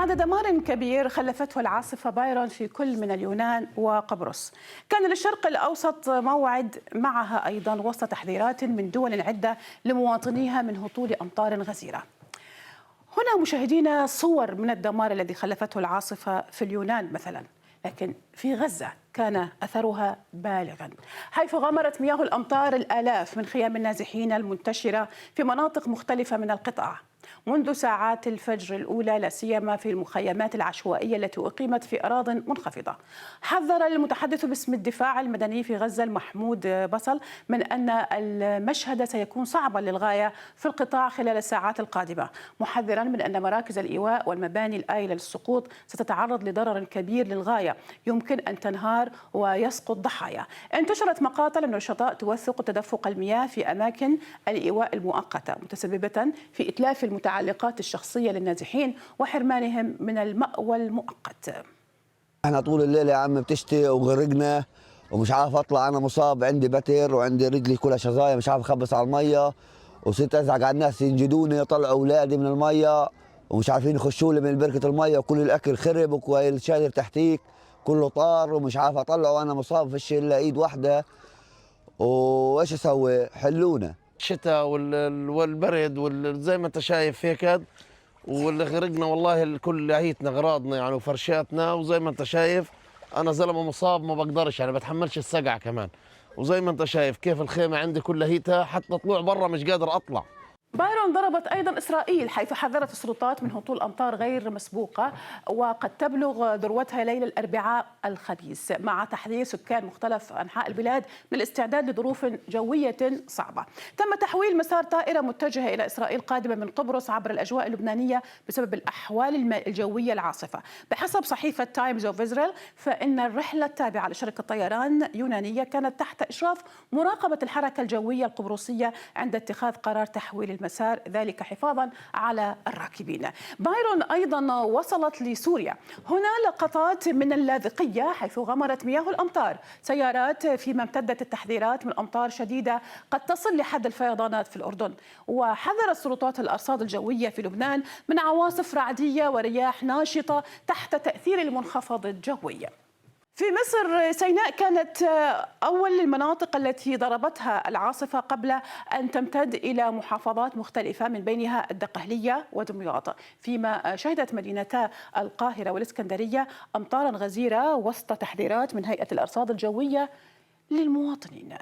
بعد دمار كبير خلفته العاصفة بايرون في كل من اليونان وقبرص، كان للشرق الأوسط موعد معها أيضا وسط تحذيرات من دول عدة لمواطنيها من هطول أمطار غزيرة. هنا مشاهدينا صور من الدمار الذي خلفته العاصفة في اليونان مثلا، لكن في غزة كان أثرها بالغا، حيث غمرت مياه الأمطار الآلاف من خيام النازحين المنتشرة في مناطق مختلفة من القطاع منذ ساعات الفجر الأولى، لا سيما في المخيمات العشوائية التي أقيمت في أراضٍ منخفضة. حذر المتحدث باسم الدفاع المدني في غزة محمود بصل من أن المشهد سيكون صعبا للغاية في القطاع خلال الساعات القادمة، محذرا من أن مراكز الإيواء والمباني الآيلة للسقوط ستتعرض لضرر كبير للغاية يمكن أن تنهار ويسقط ضحايا. انتشرت مقاطع النشطاء توثق تدفق المياه في أماكن الإيواء المؤقتة، متسببة في إتلاف المتعلقات الشخصية للنازحين وحرمانهم من المأوى المؤقت. احنا طول الليل يا عم بتشتي وغرقنا ومش عارف اطلع، انا مصاب، عندي بتر وعندي رجلي كلها شظايا، مش عارف اخبص على الميه، وصرت ازعج على الناس ينجدوني يطلعوا اولادي من الميه ومش عارفين يخشوا لي من بركه الميه، وكل الاكل خرب والشادر تحتيك كله طار ومش عارف اطلعه وانا مصاب، فيش الا ايد واحده. وايش اسوي؟ حلونا. الشتاء والبرد زي ما انت شايف هيك، واللي غرقنا والله الكل هيتنا اغراضنا يعني وفرشاتنا، وزي ما انت شايف انا زلمه مصاب ما بقدرش يعني بتحملش السقع كمان، وزي ما انت شايف كيف الخيمه عندي كلها هيتها، حتى طلوع برا مش قادر اطلع. بايرون ضربت أيضا إسرائيل، حيث حذرت السلطات من هطول أمطار غير مسبوقة وقد تبلغ ذروتها ليلة الأربعاء الخبيث، مع تحذير سكان مختلف أنحاء البلاد من الاستعداد لظروف جوية صعبة. تم تحويل مسار طائرة متجهة إلى إسرائيل قادمة من قبرص عبر الأجواء اللبنانية بسبب الأحوال الجوية العاصفة. بحسب صحيفة تايمز أوف إسرائيل، فإن الرحلة التابعة لشركة طيران يونانية كانت تحت إشراف مراقبة الحركة الجوية القبرصية عند اتخاذ قرار تحويل المسار، ذلك حفاظا على الراكبين. بايرون أيضا وصلت لسوريا، هنا لقطات من اللاذقية حيث غمرت مياه الأمطار سيارات، فيما امتدت التحذيرات من أمطار شديدة قد تصل لحد الفيضانات في الأردن. وحذرت السلطات الأرصاد الجوية في لبنان من عواصف رعدية ورياح ناشطة تحت تأثير المنخفض الجوي. في مصر، سيناء كانت أول المناطق التي ضربتها العاصفة قبل أن تمتد إلى محافظات مختلفة من بينها الدقهلية ودمياط، فيما شهدت مدينتا القاهرة والإسكندرية أمطارا غزيرة وسط تحذيرات من هيئة الأرصاد الجوية للمواطنين.